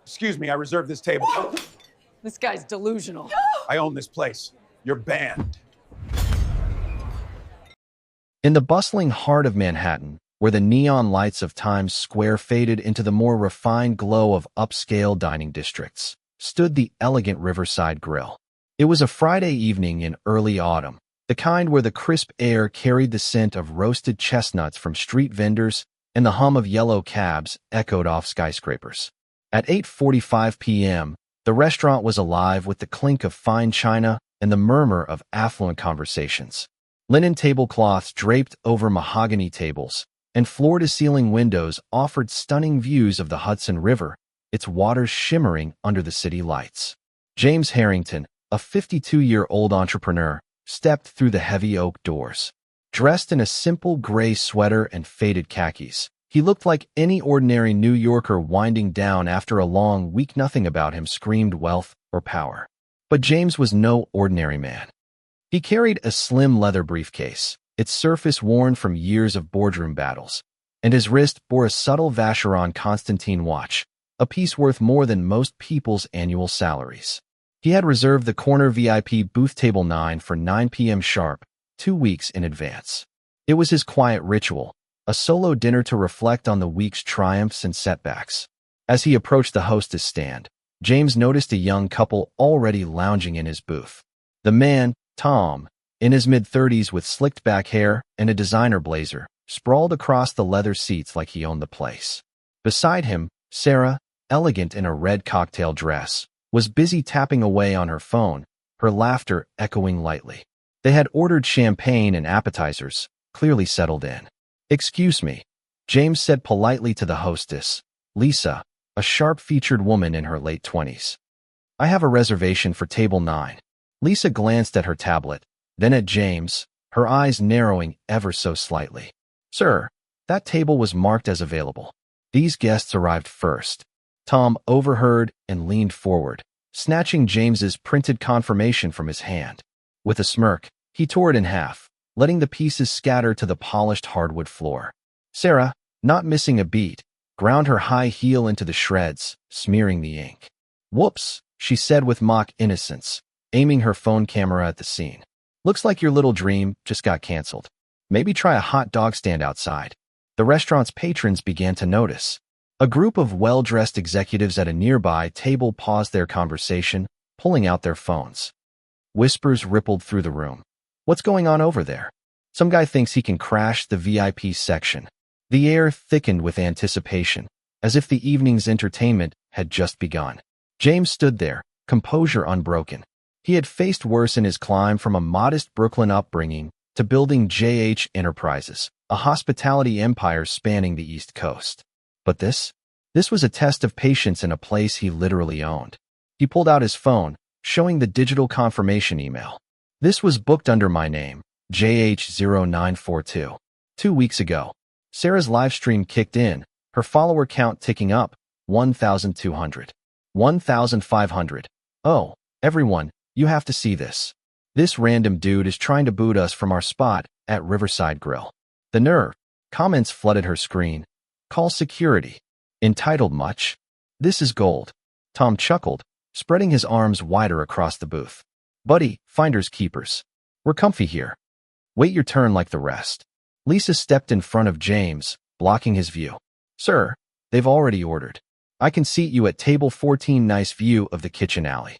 Excuse me, I reserved this table. This guy's delusional. I own this place. You're banned. In the bustling heart of Manhattan, where the neon lights of Times Square faded into the more refined glow of upscale dining districts, stood the elegant Riverside Grill. It was a Friday evening in early autumn, the kind where the crisp air carried the scent of roasted chestnuts from street vendors and the hum of yellow cabs echoed off skyscrapers. At 8:45 p.m., the restaurant was alive with the clink of fine china and the murmur of affluent conversations. Linen tablecloths draped over mahogany tables, and floor-to-ceiling windows offered stunning views of the Hudson River, its waters shimmering under the city lights. James Harrington, a 52-year-old entrepreneur, stepped through the heavy oak doors. Dressed in a simple gray sweater and faded khakis, he looked like any ordinary New Yorker winding down after a long week. Nothing about him screamed wealth or power. But James was no ordinary man. He carried a slim leather briefcase, its surface worn from years of boardroom battles, and his wrist bore a subtle Vacheron Constantine watch, a piece worth more than most people's annual salaries. He had reserved the corner VIP booth table 9 for 9 p.m. sharp, 2 weeks in advance. It was his quiet ritual, a solo dinner to reflect on the week's triumphs and setbacks. As he approached the hostess stand, James noticed a young couple already lounging in his booth. The man, Tom, in his mid-30s with slicked-back hair and a designer blazer, sprawled across the leather seats like he owned the place. Beside him, Sarah, elegant in a red cocktail dress, was busy tapping away on her phone, her laughter echoing lightly. They had ordered champagne and appetizers, clearly settled in. "Excuse me," James said politely to the hostess, Lisa, a sharp-featured woman in her late 20s. "I have a reservation for table 9. Lisa glanced at her tablet, then at James, her eyes narrowing ever so slightly. "Sir, that table was marked as available. These guests arrived first." Tom overheard and leaned forward, snatching James's printed confirmation from his hand. With a smirk, he tore it in half, letting the pieces scatter to the polished hardwood floor. Sarah, not missing a beat, ground her high heel into the shreds, smearing the ink. "Whoops," she said with mock innocence, aiming her phone camera at the scene. "Looks like your little dream just got canceled. Maybe try a hot dog stand outside." The restaurant's patrons began to notice. A group of well-dressed executives at a nearby table paused their conversation, pulling out their phones. Whispers rippled through the room. "What's going on over there? Some guy thinks he can crash the VIP section." The air thickened with anticipation, as if the evening's entertainment had just begun. James stood there, composure unbroken. He had faced worse in his climb from a modest Brooklyn upbringing to building JH Enterprises, a hospitality empire spanning the East Coast. But this was a test of patience in a place he literally owned. He pulled out his phone, showing the digital confirmation email. "This was booked under my name, JH0942. 2 weeks ago." Sarah's live stream kicked in, her follower count ticking up, 1,200. 1,500. "Oh, everyone, you have to see this. This random dude is trying to boot us from our spot at Riverside Grill. The nerve." Comments flooded her screen. "Call security." "Entitled much?" "This is gold." Tom chuckled, spreading his arms wider across the booth. "Buddy, finders keepers. We're comfy here. Wait your turn like the rest." Lisa stepped in front of James, blocking his view. "Sir, they've already ordered. I can seat you at table 14. Nice view of the kitchen alley."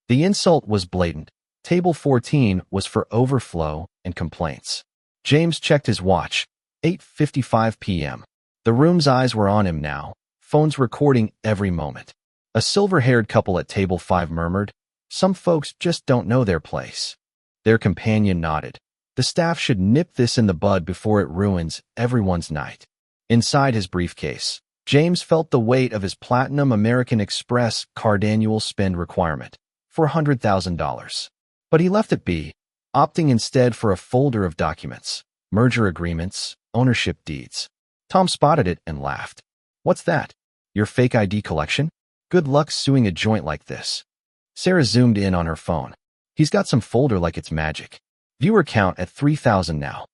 The insult was blatant. Table 14 was for overflow and complaints. James checked his watch. 8:55 p.m. The room's eyes were on him now, phones recording every moment. A silver-haired couple at table 5 murmured, "Some folks just don't know their place." Their companion nodded. The staff should nip this in the bud before it ruins everyone's night. Inside his briefcase, James felt the weight of his Platinum American Express card annual spend requirement, $400,000. But he left it be, opting instead for a folder of documents, merger agreements, ownership deeds. Tom spotted it and laughed. "What's that? Your fake ID collection? Good luck suing a joint like this." Sarah zoomed in on her phone. "He's got some folder like it's magic. Viewer count at 3,000 now.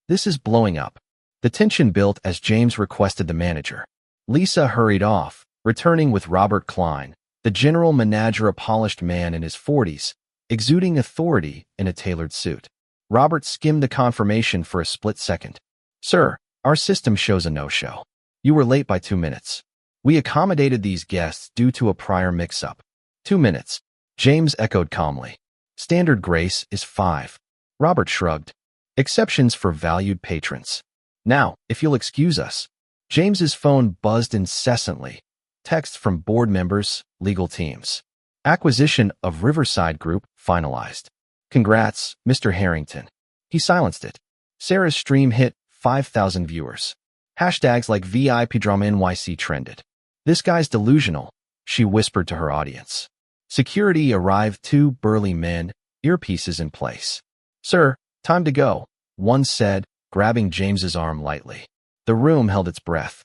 This is blowing up." The tension built as James requested the manager. Lisa hurried off, returning with Robert Klein, the general manager, a polished man in his 40s, exuding authority in a tailored suit. Robert skimmed the confirmation for a split second. "Sir, our system shows a no-show. You were late by 2 minutes. We accommodated these guests due to a prior mix-up." 2 minutes, James echoed calmly. "Standard grace is 5. Robert shrugged. "Exceptions for valued patrons. Now, if you'll excuse us." James's phone buzzed incessantly. Texts from board members, legal teams. "Acquisition of Riverside Group finalized. Congrats, Mr. Harrington." He silenced it. Sarah's stream hit 5,000 viewers. Hashtags like VIP Drama NYC trended. "This guy's delusional," she whispered to her audience. Security arrived, 2 burly men, earpieces in place. "Sir, time to go," one said, grabbing James's arm lightly. The room held its breath.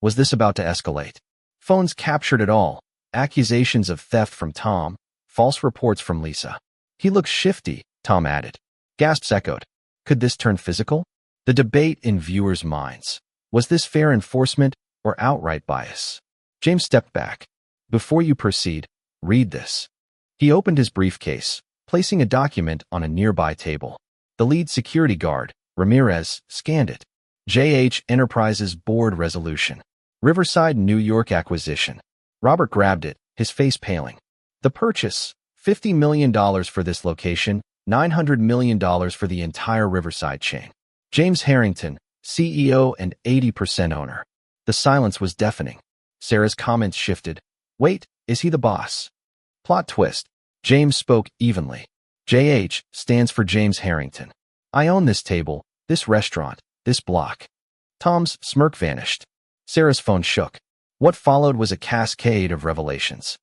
Was this about to escalate? Phones captured it all. Accusations of theft from Tom, false reports from Lisa. "He looks shifty," Tom added. Gasps echoed. Could this turn physical? The debate in viewers' minds. Was this fair enforcement or outright bias? James stepped back. "Before you proceed, read this." He opened his briefcase, placing a document on a nearby table. The lead security guard, Ramirez, scanned it. JH Enterprises Board Resolution. Riverside, New York acquisition. Robert grabbed it, his face paling. The purchase, $50 million for this location, $900 million for the entire Riverside chain. James Harrington, CEO and 80% owner. The silence was deafening. Sarah's comments shifted. "Wait, is he the boss?" Plot twist. James spoke evenly. JH stands for James Harrington. "I own this table, this restaurant, this block." Tom's smirk vanished. Sarah's phone shook. What followed was a cascade of revelations.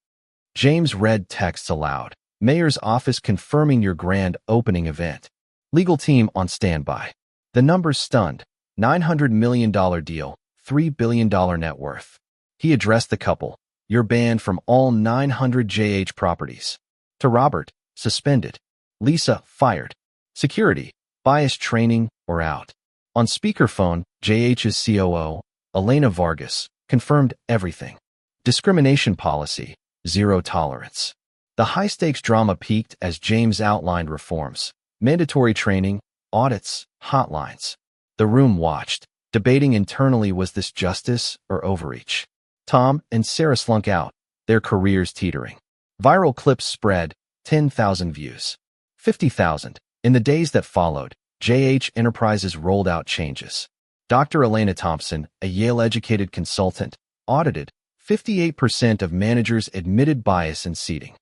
James read texts aloud. "Mayor's office confirming your grand opening event. Legal team on standby." The numbers stunned. $900 million deal, $3 billion net worth. He addressed the couple. "You're banned from all 900 JH properties." To Robert, "Suspended." Lisa, "Fired." Security, "Bias training or out." On speakerphone, JH's COO, Elena Vargas, confirmed everything. Discrimination policy, 0 tolerance. The high-stakes drama peaked as James outlined reforms, mandatory training, audits, hotlines. The room watched, debating internally, was this justice or overreach? Tom and Sarah slunk out, their careers teetering. Viral clips spread, 10,000 views. 50,000. In the days that followed, JH Enterprises rolled out changes. Dr. Elena Thompson, a Yale-educated consultant, audited 58% of managers admitted bias in seating.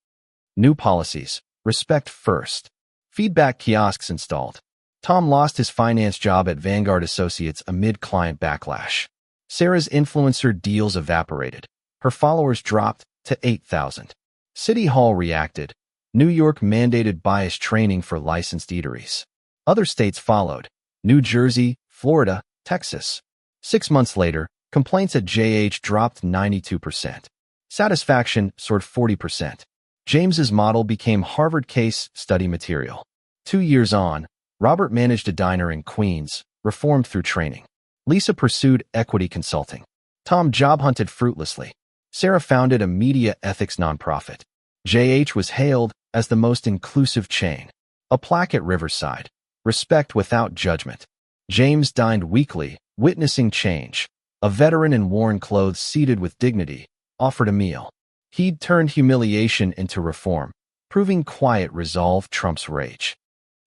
New policies, respect first. Feedback kiosks installed. Tom lost his finance job at Vanguard Associates amid client backlash. Sarah's influencer deals evaporated. Her followers dropped to 8,000. City Hall reacted. New York mandated bias training for licensed eateries. Other states followed. New Jersey, Florida, Texas. 6 months later, complaints at JH dropped 92%. Satisfaction soared 40%. James's model became Harvard case study material. 2 years on, Robert managed a diner in Queens, reformed through training. Lisa pursued equity consulting. Tom job hunted fruitlessly. Sarah founded a media ethics nonprofit. JH was hailed as the most inclusive chain. A plaque at Riverside. Respect without judgment. James dined weekly, witnessing change. A veteran in worn clothes, seated with dignity, offered a meal. He'd turned humiliation into reform, proving quiet resolve trumps rage.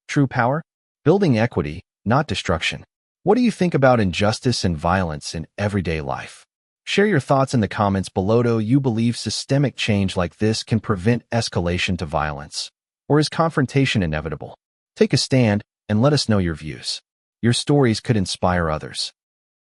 True power? Building equity, not destruction. What do you think about injustice and violence in everyday life? Share your thoughts in the comments below. Do you believe systemic change like this can prevent escalation to violence? Or is confrontation inevitable? Take a stand and let us know your views. Your stories could inspire others.